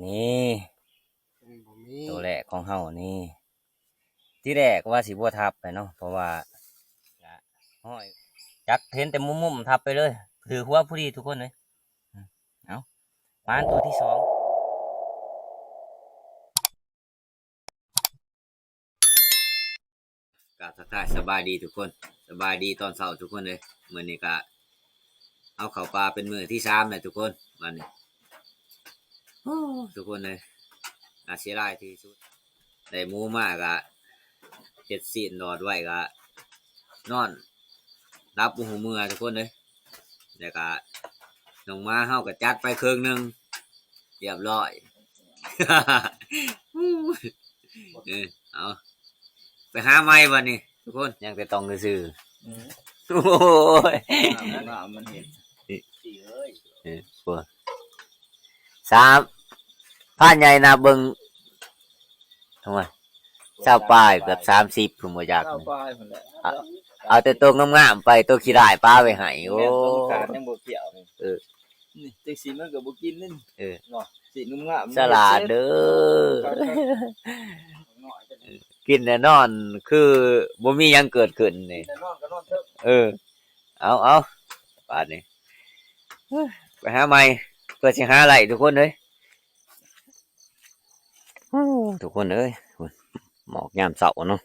นี่ตัวแรกของเฮานี่ที่แรกว่าสิบัวทับไปเนาะเพราะว่าห้อยจักเห็นแต่มุมๆทับไปเลยถือหัวผู้ดีทุกคนเลยเอาปานตัวที่สองก็ทักทายสบายดีทุกคนสบายดีตอนเช้าทุกคนเลยมื้อนี้ก็เอาเข้าปลาเป็นมื้อที่3เลยทุกคนวันนี้ทุกคนเลยเสียดายที่สุดได้หมูมากอะเฮ็ดซีนนอนไว้ก็นอนรับหูมือทุกคนเลยแล้วก็น้องมาเฮาก็จัดไปครึ่งนึงเรียบร้อยเอาไปหาไม้บัดนี้ทุกคนยังแต่ต้องซื่อโอ้ยมันเห็นสิเอ้ยพวก3ผ่านใหญ่นาเบิ่งทำไม20 ปลายเกือบ30ผมบ่อยากเอาแต่ตัวงามๆไปตัวขี้ร้ายปลาไว้ให้โอ้ยังบ่เกี่ยวนี่จังซี่มันก็บ่กินนั่นเนาะสิงามๆสลัดเด้อกินแน่นอนคือบ่มีหยังเกิดขึ้นนี่นอนก็นอนเถอะเอาบาดนี้ไปหาใหม่เพื่อสิหาไหลทุกคนเอ้ยทุกคนเอ้ยหมอกยามเช้าเนาะ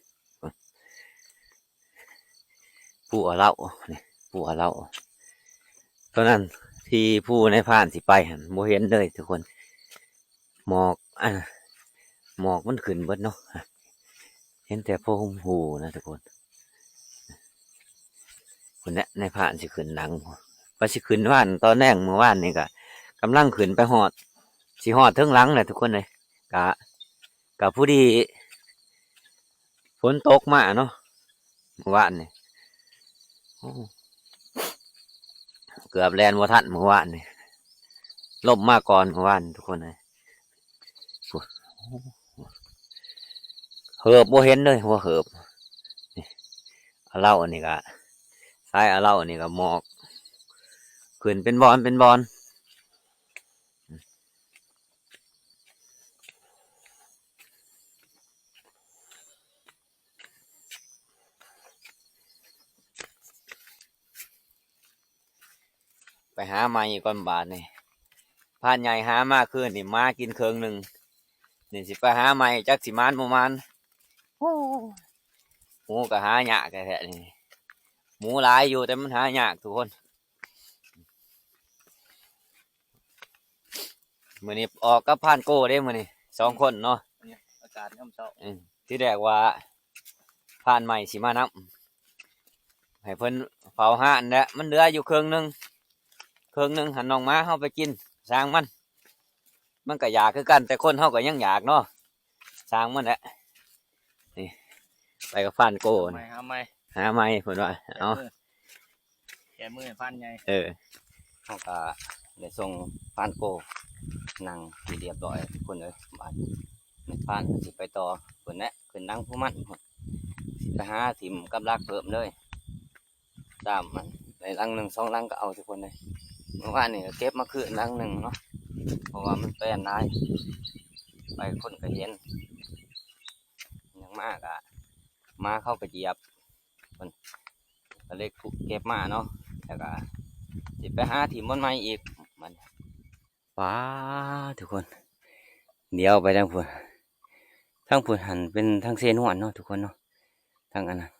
ผู้เอาเหล้านี่ผู้เอาเหล้าตอนนั้นที่ผู้ในผ่านสิไปหันบ่เห็นเลยทุกคนหมอกหมอกมันขึ้นเบิดเนาะเห็นแต่พวกหูนะทุกคนคนนี้ในผ่านสิขึ้นหนังว่าสิขึ้นว่านตอนแรกเมื่อวานนี่ก็กำลังขึ้นไปหอดสิหอดเทิงหลังเลยทุกคนเลยกะผู้ดีฝนตกมาเนาะเมื่อวานนี่เกือบแลนวัทันเมื่อวานนี่ลมมาก่อนเมื่อวานทุกคนเลยเหิบโบเห็นเลยหัวเหิบนี่เอาเหล้าอันนี้ก็ซ้ายเอาเหล้าอันนี้ก็หมอกขึ้นเป็นบอลไปหาไม้ก่อนบาทนี่ผ่านใหญ่หามากขึ้นนี่มากินเครื่องหนึ่งนี่สิไปหาไม้จักสิมานประมาณหมูก็หายากแท้ๆนี่หมูหลายอยู่แต่มันหายากทุกคนมื้อนี้ออกกับผ่านโก้ได้มื้อนี้2 คนเนาะอากาศยามเช้าที่แรกว่าผ่านใหม่สิมานำให้เพิ่นเฝ้าห้านแล้วมันเหลืออยู่เครื่องหนึงหันน้องม้าเฮาไปกินสร้างมันก็อยากคือกันแต่คนเฮาก็ยังอยากเนาะสร้างมันแหละนี่ไปกับผ่านโก้หาไม้เพิ่นว่าเอาแก้มือผ่านใหญ่เฮาก็ได้ส่งผ่านโก้นั่งที่เรียบร้อยคนเอ้ยบาดนี่ผ่านสิไปต่อเพิ่นแหละขึ้นนั่งผู้มันสิไปหาถิ่มกับรักเพิ่มเลยตามมันในรังหนึ่ง2 รังก็เอาทุกคนเลยเมื่อวานนี่ก็เก็บมาคืนรังหนึ่งเนาะเพราะว่ามันเป็นได้ไปคนก็เห็นยังมากอ่ะมาเข้าไปเหยียบคนก็เลยเก็บมาเนาะแล้วก็จิไปหาถิ่มมันใหม่อีกมันว้าทุกคนเดี๋ยวไปทางพุ่นหันเป็นทางเซนหวนเนาะทุกคนเนาะทางอันนั้น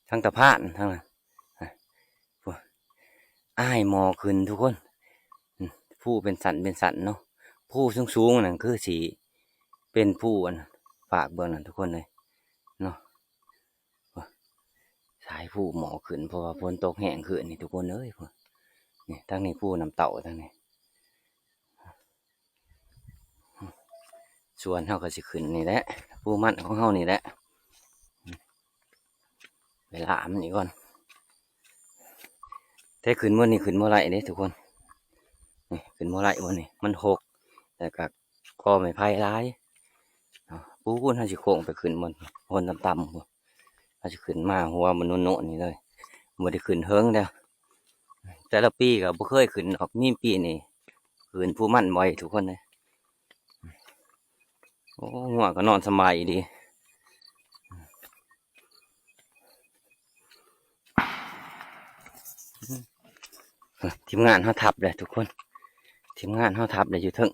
ทางตะพานทางนั้นอ้ายหมอขึ้นทุกคนผู้เป็นสันเนาะผู้สูงนั่นคือสีเป็นผู้อันฝากเบื้องนั่นทุกคนเลยเนาะสายผู้หมอขึ้นเพราะว่าฝนตกแห้งขึ้นนี่ทุกคนเลยนี่ทั้งนี้ผู้นำเต่าทั้งนี้ส่วนเฮาก็สิขึ้นนี่แหละผู้มันของเฮานี่แหละเวลามันนี่ก่อนแต่ขึ้นเมื่อนี่ขึ้นเมื่อไรเนี่ยทุกคนนี่ขึ้นเมื่อไรวันนี้มันหกแต่กับคอไม่ไพ่ร้ายปูนเขาจะโค้งไปขึ้นบนต่ำๆเขาจะขึ้นมาหัวมันโน่นนี่เลยมันได้ขึ้นเฮิงแล้วแต่ละปีก็บ่เคยขึ้นออกนี่ปีนี่ คืนผู้มั่นบ่อยทุกคนเลยโอ้หัวก็นอนสบายดีทีมงานเขาทับเลยทุกคนทีมงานเขาทับเลยอยู่เทิง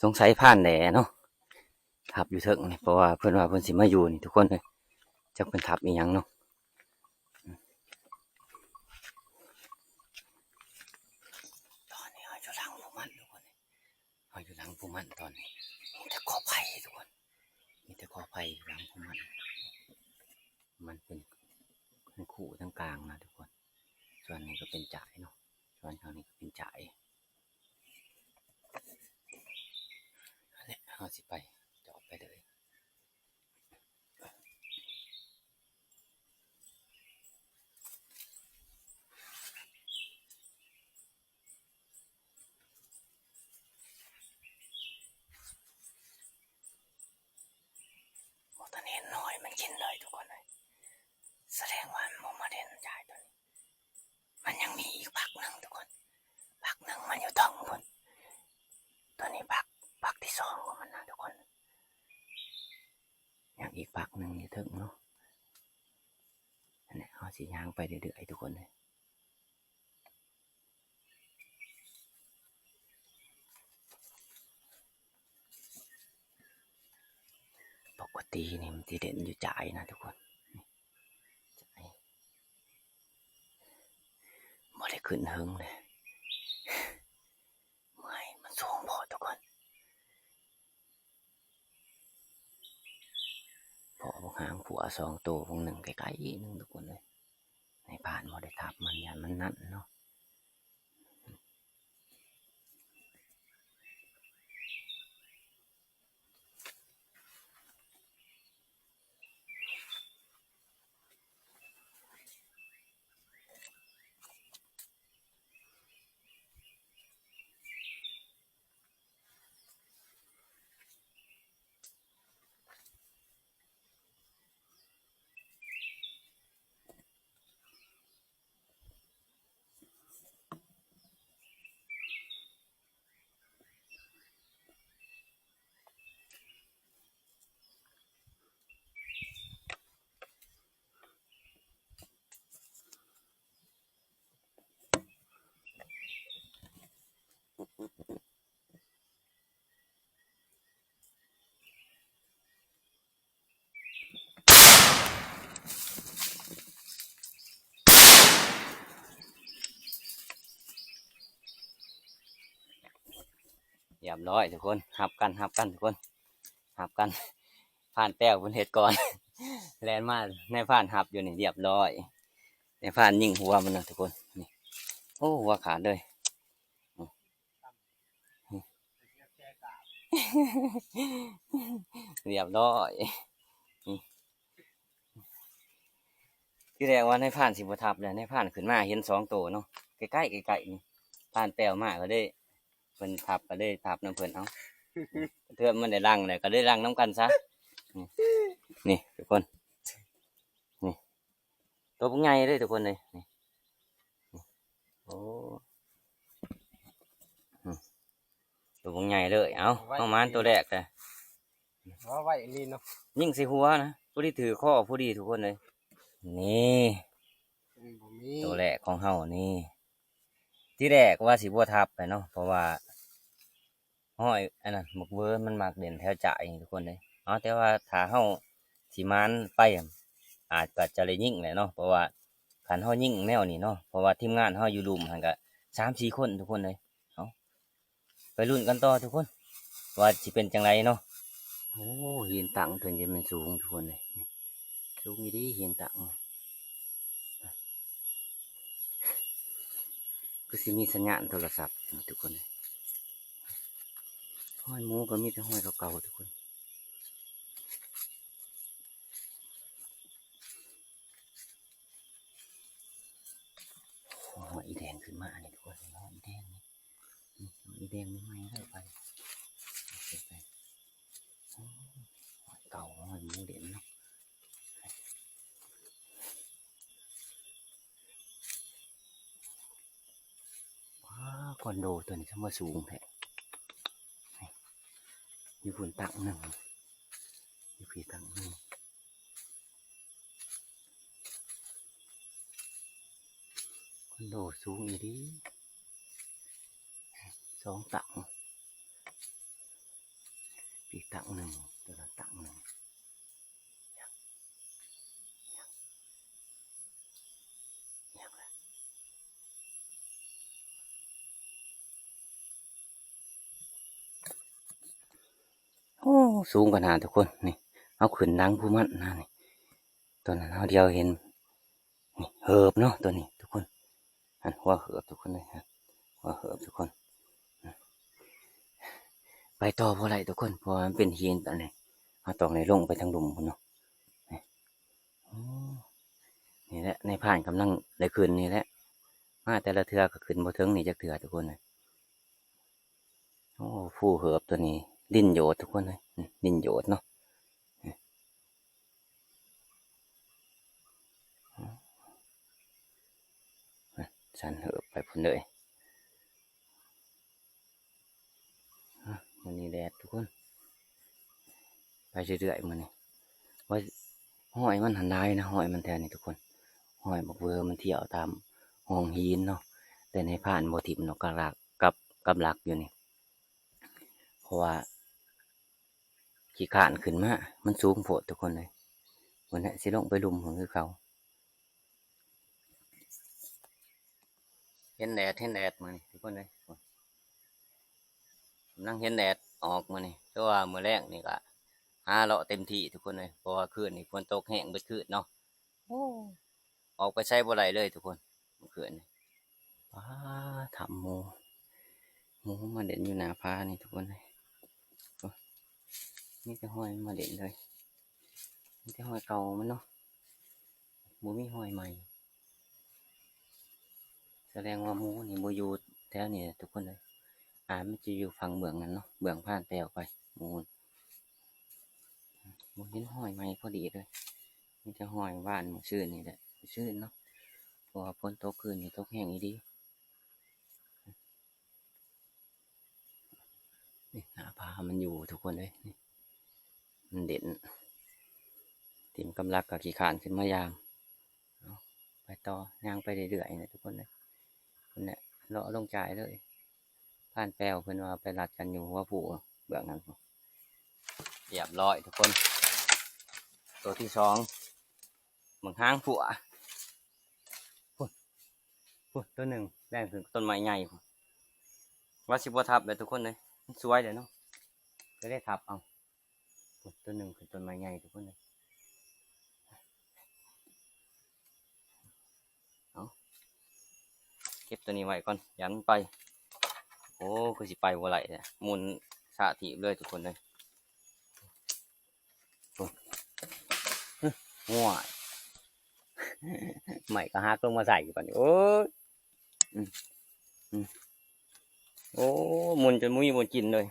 สงสัยผ่านแหน่เนาะทับอยู่เทิงเพราะว่าเพื่อนว่าเพื่อนสิมาอยู่นี่ทุกคนเลยจะเป็นทับอีหยังเนาะตอนนี้เขาอยู่หลังผู้มั่นทุกคนเขาอยู่หลังผู้มั่นตอนนี้มีแต่กอไผ่ทุกคนมีแต่กอไผ่หลังผู้มั่นมันเป็นคู่ทั้งกลางนะทุกคนส่วนนี้ก็เป็นจ่ายเนาะส่วนทางนี้ก็เป็นจ่ายเนี่ยเอาสิไปจอดไปเลยโอ้ตอนนี้น้อยมันกินเลยทุกคนเลยแสดงว่ามันมาเด่นจ่ายตัวนี้มันยังมีอีกพักหนึ่งทุกคนพักหนึ่งมันอยู่ท้องคนตัวนี้พักที่สองของมันนะทุกคนยังอีกพักหนึ่งอยู่ถึงเนาะอันนี้เอาสีย่างไปเรื่อยๆทุกคนเลยปกตินี่มันจะเด่นอยู่จ่ายนะทุกคนจ่ายไม่ได้ขึ้นหึงเลยไม่มันสูงพอทุกคนพอพวกหางผัวสองตัวพวกหนึ่งใกล้ๆนึงทุกคนเลยในผ่านไม่ได้ทับมันยันมันนั่นเนาะเรียบร้อยทุกคนหับกันทุกคนหับกันผ่านแป้วบนเหตุก่อนแลนมาในผ่านหับอยู่นี่เรียบร้อยในผ่านยิงหัวมันนะทุกคนนี่โอ้หัวขาดเลยเรียบร้อยที่แรกว่าในผ่านสิบทับเลยในผ่านขึ้นมาเห็นสองตัวเนาะใกล้นี่ผ่านแป้วมากก็ได้เพิ่นทับก็ได้ทับน้ำเพิ่นเอาเทื่อมันได้รังเลยก็ได้รังน้ำกันซะนี่ทุกคนนี่ตัวพวกใหญ่เลยทุกคนเลยนี่โอ้ตัวพวกใหญ่เลยเอาเข้ามาตัวแรกเลยว่าไว้ลีนเนาะยิ่งใส่หัวนะผู้ที่ถือข้อผู้ดีทุกคนเลยนี่ตัวแรกของเฮานี่ที่แรกว่าสิบัวทับไปเนาะเพราะว่าห้อยอันนั้นหมกเวอร์มันมากเด่นแถวจ่ายทุกคนเลยอ๋อแต่ว่าถ้าเฮาสีมันไปอาจจะเลยยิ่งเลยเนาะเพราะว่าขันเฮายิ่งแนวนี้เนาะเพราะว่าทีมงานเฮาอยู่รุมหันก็3-4 คนทุกคนเลยเอาไปลุ้นกันต่อทุกคนว่าสิเป็นจังไรเนาะโอ้หินตังถึงจะมันสูงทุกคนเลยสูงดีหินตังก็สิมีสัญญาณโทรศัพท์ทุกคนเลยห้อยหมูก็มีแต่ห้อยเก่าๆทุกคนหอยอีแดงขึ้นมาเนี่ยทุกคนหอยอีแดงนี่หอยอีแดงไม่ไหม้ได้ไปหอยเก่าหอยหมูเด่นเนาะว้าว คอนโดตัวนี้ทำมาสูงแท้อยู่ฝุ่นตักหนึ่งอยู่ผีตักหนึ่งคอนโดสูงอีดี2 ตักผีตักหนึ่งตัวละตักหนึ่งโอ้สูงขนาดทุกคนนี่เอาขึ้นดังผู้มันนะนี่ตัวนั้นเอาเดียวเห็นนี่เหิบเนาะตัวนี้ทุกคนหันหัวเหิบทุกคนเลยฮะหัวเหิบทุกคนไปต่อเพราะอะไรทุกคนเพราะมันเป็นหินตัวนี้เอาตรงไหนลงไปทางหลุมคุณเนาะนี่แหละในผ่านกำลังได้ขึ้นนี่แหละมาแต่ละเทือก็ขึ้นบ่ถึงนี่จักเทือทุกคนเลยโอ้ผู้เหิบตัวนี้ดิ้นโยดทุกคนเลยดิ้นโยดเนาะฉันเหิบไปพุ่นเลยมันนี่แดดทุกคนไปเรื่อยๆมันนี่ว่าห้อยมันหันได้นะห้อยมันแทนนี่ทุกคนห้อยบอกเวอร์มันเที่ยวตามห้องหินเนาะแต่ในผ่านโมทิมเนาะกระลักกับลักอยู่นี่เพราะว่าขี้ขานขึ้นมามันสูงโผล่ทุกคนเลยวันนี้สิลงไปลุมของคือเขาเห็นแดดมานี่ทุกคนเลยนั่งเห็นแดดออกมานี่เพราะว่าเมื่อแรกนี่ก็หาเลาะเต็มที่ทุกคนเลยเพราะว่าคืนนี่ฝนตกแห้งเบิดคืนเนาะออกไปใช้บ่ไรเลยทุกคนเมื่อคืนนี่ว้าทำหมูมาเด่นอยู่หน้าพานี่ทุกคนเลยนี่จะห้อยมาเด่นเลยนี่จะห้อยเก่ามันเนาะหมูมีห้อยใหม่แสดงว่าหมูนี่บูอยู่แถวนี่ทุกคนเลยมันจะอยู่ฝั่งเบื้องนั้นเนาะเบื้องผ่านแปลวไปหมูเห็นห้อยใหม่พอดีเลยนี่จะห้อยบ้านหมูชื่นนี่แหละชื่นเนาะเพราะว่าฝนตกคืนนี่ตกแห้งอีดีนี่หน้าผามันอยู่ทุกคนเลยนี่มันเด่นทีมกำลังกับขี่ขานขึ้นมายามไปต่อย่างไปเรื่อยๆนะทุกคนเลยคนเนี่ยเลาะลงจ่ายเลยผ่านแปลวเพื่อนว่าไปรัดกันอยู่ว่าผู้เบื้องนั้นเรียบร้อยทุกคนตัวที่2เหมือนห้างผัวพุ่นตัวหนึ่งแรงถึงต้นไม้ใหญ่ว่าสิบว่าทับเลยทุกคนเลยสวยเลยเนาะจะได้ทับเอาตัวหนึ่งคือต้นไม้ใหญ่ทุกคนเลยเอาเก็บตัวนี้ไว้ก่อนยันไปโอ้คือสิไปว่าไหลเนี่ยมุนสาธิเลยทุกคนเลยง่วงใหม่ก็ฮักลงมาใส่ก่อนโอ้โอ้มุนจนมุ้ยมุนกินเลย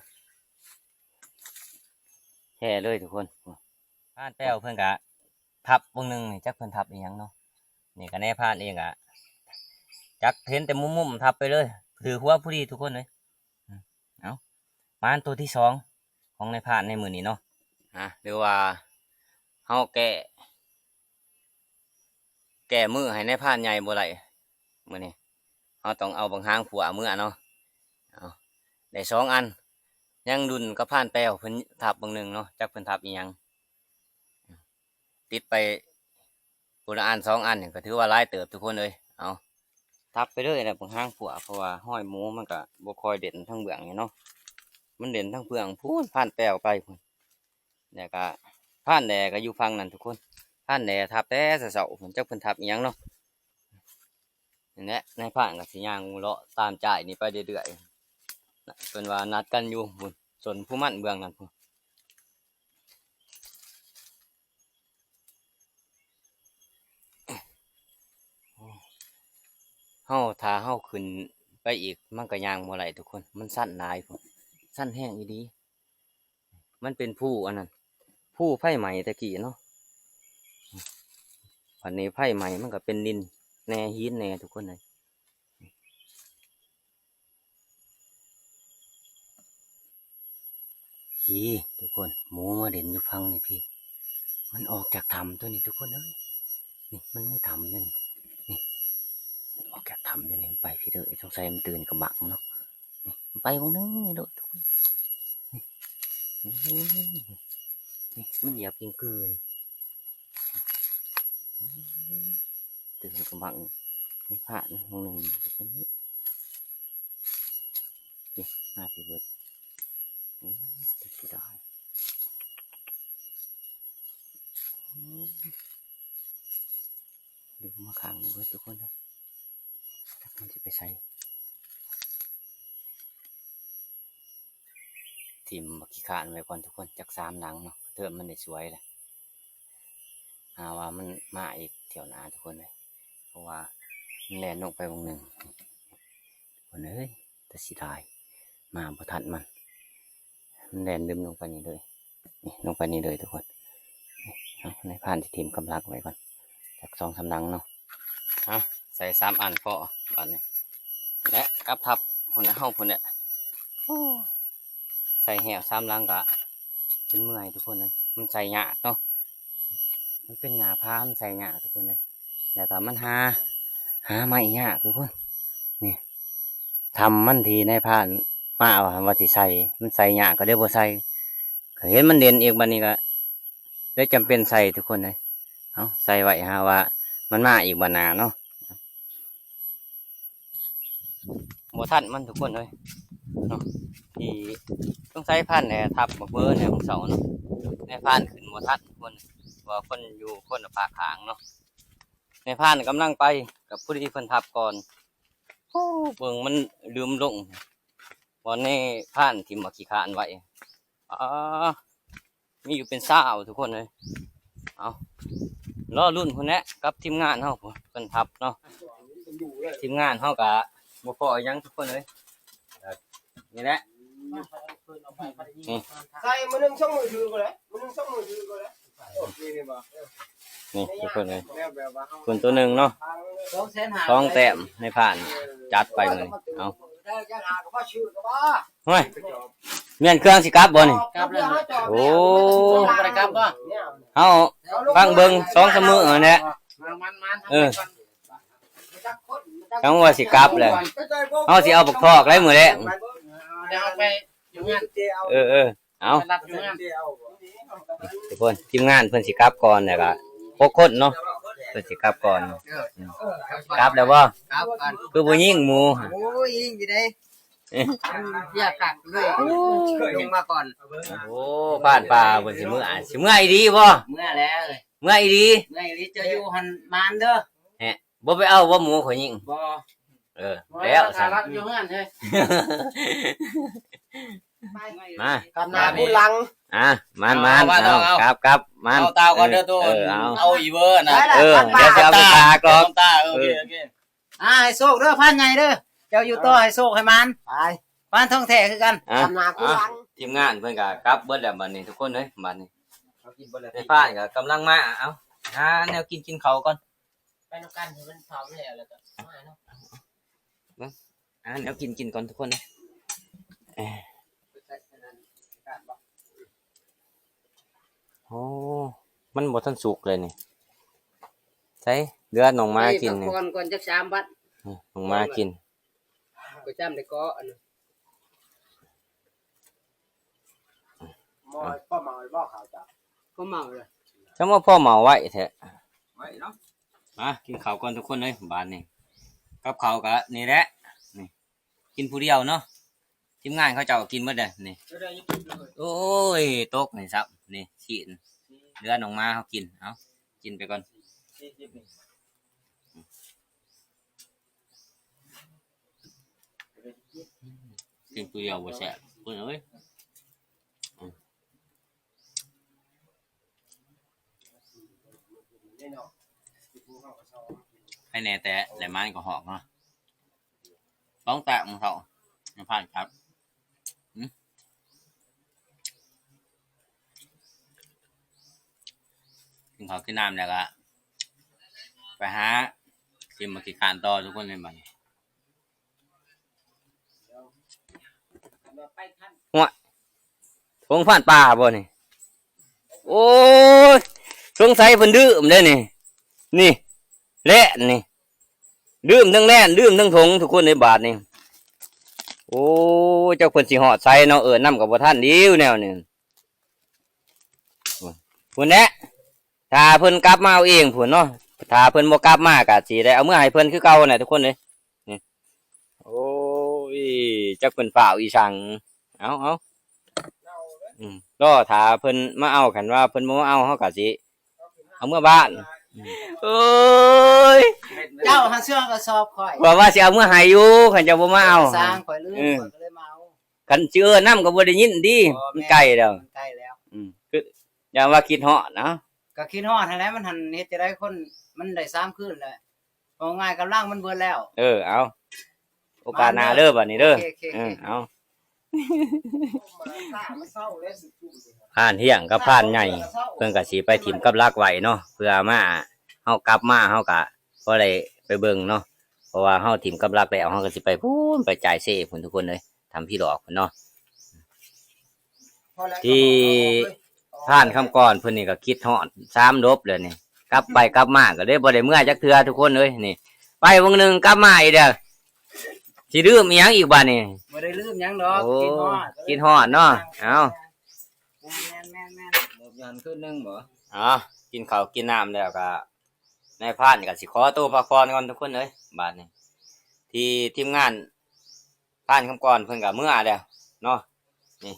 แห่เลยทุกคนผ่านแป้วเพื่อนกะทับวงหนึ่งนี่จักเพื่อนทับอีกอย่างเนาะนี่ก็แน่ผ่านเองอะจักเห็นแต่มุมทับไปเลยถือหัวผู้ดีทุกคนเลยเอามาตัวที่2ของในผ่านในมือนี้เนาะหรือว่าเฮาแก่มือให้ในผ่านใหญ่บ่ไหลมือนี้เฮาต้องเอาบางหางผัวมือเนาะได้2 อันยังดุนก็ผ่านแป้วเพิ่นทับบางหนึ่งเนาะจักเพิ่นทับอีหยังติดไปคนละอัน2 อันเนี่ยก็ถือว่าหลายเติบทุกคนเลยเอาทับไปเลยนะบางหางผัวเพราะว่าห้อยหมูมันก็บ่คอยเด่นทั้งเบื้องเนาะมันเด่นทั้งเบื้องพูนผ่านแป้วไปพุ่นเนี่ยก็ผ่านแดก็อยู่ฟังนั่นทุกคนผ่านแดทับแต่เสาๆผมจักเพิ่นทับอีหยังเนาะนี่แหละในผ่านก็สิย่างเลาะตามจ่ายนี่ไปเรื่อยๆเป็นว่านัดกันอยู่พุ่นส่วนผู้มั่นเบื้องนั่นพุ่นถ้าเฮาขึ้นไปอีกมันก็ย่างบ่ไหลทุกคนมันสั้นหลายพุ่นสั้นแห้งอีดีมันเป็นผู้อันนั้นผู้ไผ่ใหม่ตะกี้เนาะวันนี้ไผ่ใหม่มันก็เป็นดินแน่หินแน่ทุกคนเลย พี่ทุกคนหมูมาเด่นอยู่พังนี่พี่มันออกจากถ้ำตัวนี้ทุกคนเอ้ยนี่มันไม่ถ้ำอยู่นี่ออกจากถ้ำอยู่นี่ไปพี่เด้อสงสัยมันตื่นกระบังเนาะนี่ไปวงนึงนี่เด้อทุกคนนี่มันเหยียบกินกือนี่ตื่นกระบังนี่ผ่านวงนึงทุกคนนี่มาพี่เบิดจะได้ดูมาขังเบิดทุกคนเลยถ้ามันจะไปใส่ทีมบักขี้ขานไว้ก่อนทุกคนจาก3 หลังเนาะเทิมมันได้สวยเลยหาว่ามันมาอีกแถวหน้าทุกคนเลยเพราะว่ามันแล่นลงไปวงหนึ่งคนเอ้ยแต่สิได้มาบ่ทันมันแล่นดึมลงไปนี่เลยนี่ลงไปนี่เลยทุกคนในผ่านที่ทีมกำลังไว้ก่อนจาก2-3 หลังเนาะใส่3 อันพอบัดนี้และกับทับพุ่นนะเฮาพุ่นเนี่ยใส่แหว3 หลังกะเป็นเมื่อยทุกคนเลยมันใส่หยาเนาะมันเป็นหญ้าพามใส่หยาทุกคนเลยแต่ก็มันหาไม่ยากทุกคนนี่ทำมันทีในผ่านมาว่าสิใส่มันใส่หยาก็ได้บ่ใส่ก็เห็นมันเด่นเองบัดนี้ก็ได้จำเป็นใส่ทุกคนเลยเอาใส่ไว้ฮะว่ามันมาอีกบานนาเนาะบ่ทันมันทุกคนเลยเนาะที่ต้องใส่พันเนี่ยทับมาเบอร์เนี่ยของเสาเนาะในพันขึ้นบ่ทันทุกคนว่าคนอยู่คนละภาคขางเนาะในพันกำลังไปกับผู้ที่เพิ่นทับก่อนโอ้เบิ่งมันลืมลงวันนี้พันทิ่มมาขี้คานไว้มีอยู่เป็น20ทุกคนเลยเอารอรุ่นคนนี้กับทีมงานเฮาเพิ่นทับเนาะทีมงานเฮากะบ่พอยังทุกคนเลยนี่แหละใส่มือหนึ่งช่องมือถือก็เลยมือหนึ่งช่องมือถือก็เลยนี่ทุกคนเลยคนตัวหนึ่งเนาะ2 แต้มในผ่านจัดไปเลยเอาเฮ้ยเมียนเครื่องสิกลับบ่นี่โอ้เฮาฟังเบิ่ง2-3 มื้อนั่นแหละจังว่าสิกลับแหละเฮาสิเอาบักทอกไรมื้อแลงเอาทุกคนทีมงานเพิ่นสิกลับก่อนเนี่ยก็6 คนเนาะเพิ่นสิกลับก่อนกลับแล้วบ่คือบ่ยิงหมู่โอ้ยยิงอยู่ได้เรียกกักเลยลงมาก่อนโอ้บ้านป่าเพิ่นสิมื้ออีดีบ่เมื่อแล้วเลยเมื่ออีดีจะอยู่หันมานเด้อแหะบ่ไปเอาบ่หมูข่อยยิงบ่แล้วสารักอยู่งั้นเด้มา กำนาผู้ลังมันครับมันเอาเตาก่อนเด้อตัวเอาอีเวอร์นะเดี๋ยวจะเอาไปตากรอกโอเคให้โชคเด้อพันใหญ่เด้อเจ้าอยู่ต่อให้โชคให้มันไปพันท่องแท้คือกันกำนาผู้ลังทีมงานเพิ่นก็กลับเบิดแล้วบัดนี้ทุกคนเอ้ยบัดนี้ในพานก็กำลังมาเอาแนวกินข้าวก่อนไปนำกันให้มันเผาแล้วก็มาเนาะแนวกินก่อนทุกคนนะโอ้มันบ่ทันสุกเลยนี่ใช่เดือดน้องมากินนี่ก่อนจัก3 บัดน้องมากินก็จำได้ก็อันมอยพ่อเมาบ่ข่าวจ้ะพ่อเมาเลยจังว่าพ่อเมาไว้แท้ไว้เนาะมากินข้าวก่อนทุกคนเลยบาดนี้กับข้าวก็นี่แหละนี่กินผู้เดียวเนาะทีมงานเขาเจ้ากินหมดเลยนี่โอ้ยตกนี่ซับนี่ฉีดเดือนออกมาเขากินเอากินไปก่อนกินผู้เดียวบ่แซ่บเพิ่นเอ้ยให้แน่แต่แหลมมันก็หอกเนาะ2 แต้มของเขาผ่านครับกินข้าวกินน้ำแล้วก็ไปหาทีมมากินข้าวต่อทุกคนเลยมันหัว ทงผ่านป่าบ่นี่โอ้ยสงสัยเพิ่นดื่มเด้อนี่แล่นนี่ดื่มทั้งแล่นดื่มทั้งทงทุกคนในบาทนี่โอ้เจ้าเพิ่นสิฮอดใส่เนาะน้ำกับบ่ทันเดียวแนวนี่พุ่นแหละถ้าเพิ่นกลับมาเอาเองพุ่นเนาะถ้าเพิ่นบ่กลับมาก็สิได้เอาเมื่อให้เพิ่นคือเก่าน่ะทุกคนเลยนี่โอ้ยจักเพิ่นฝ่าวอีสังเอารอถ้าเพิ่นมาเอาคันว่าเพิ่นบ่มาเอาเฮาก็สิเอาเมื่อบ้านโอ้ย เจ้าหาเสื้อกระสอบข่อย ว่าสิเอาเมื่อให้อยู่คันจะบ่มาเอา สร้างข่อยลืมข่อยก็เลยมาเอา คันสิน้ำก็บ่ได้ยินดีมันใกล้แล้ว ใกล้แล้ว คืออย่าว่าคิดฮอดนะ ก็คิดฮอดหั่นแหละมันหันเฮ็ดจะได้คนมันได้3คืนแล้วเอาง่ายกำลังมันเบิดแล้ว เอาโอกาสหน้าเด้อบัดนี้เด้อ โอเค เอาผ่านเที่ยงกับผ่านใหญ่เพิ่นก็สิไปถิ่มกับลักไว้เนาะเพื่อมาเฮากลับมาเฮาก็บ่ได้ไปเบิ่งเนาะเพราะว่าเฮาถิ่มกับลักแล้วเฮาก็สิไปพูนไปจ่ายเซ่พุ่นทุกคนเลยทำพี่ดอกพุ่นเนาะที่ผ่านคำก่อนเพิ่นนี่ก็คิดฮอด3 ลบเลยนี่กลับไปกลับมาก็เลยบ่ได้เมื่อจักเทื่อทุกคนเลยนี่ไปวงนึงกลับมาอีกเด้อสิลืมอีหยังอีกบัดนี้ บ่ได้ลืมหยังดอก โอ้ คิดฮอด เนาะเอา แม่น หมดยันขึ้นนึงบ่ กินข้าวกินน้ำแล้วก็นายพรานก็สิขอตัวพักผ่อนก่อนทุกคนเลยบาดนี้ที่ทีมงานพรานคำก่อนเพิ่นก็เมื่อแล้วเนาะนี่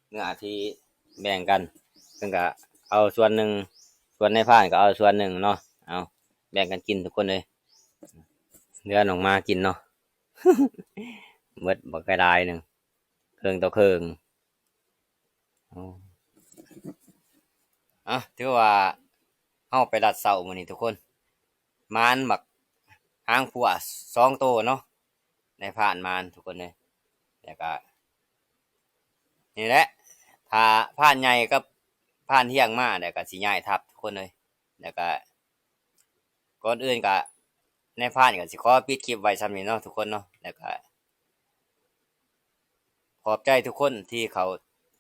เนื้อที่แบ่งกันเพิ่นก็เอาส่วนหนึ่งส่วนนายพรานก็เอาส่วนหนึ่งเนาะเอาแบ่งกันกินทุกคนเลยเนื้อออกมากินเนาะ หมดบักกระไดหนึ่งเครื่องต่อเครื่องถือว่าเฮาไปดัดเสามื้อนี้ทุกคนมานบักหางผัว2 ตัวเนาะได้ผ่านมานทุกคนเลยแล้วก็นี่แหละถ้าผ่านใหญ่กับผ่านเที่ยงมาแล้วก็สิย้ายทับทุกคนเลยแล้วก็ก่อนอื่นก็ในผ่านก็สิขอปิดคลิปไว้ซ้ำนี้เนาะทุกคนเนาะแล้วก็ขอบใจทุกคนที่เขา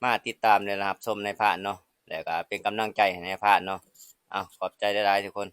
มาติดตามและรับชมในผ่านเนาะแล้วก็เป็นกำลังใจให้ในผ่านเนาะขอบใจหลายๆทุกคน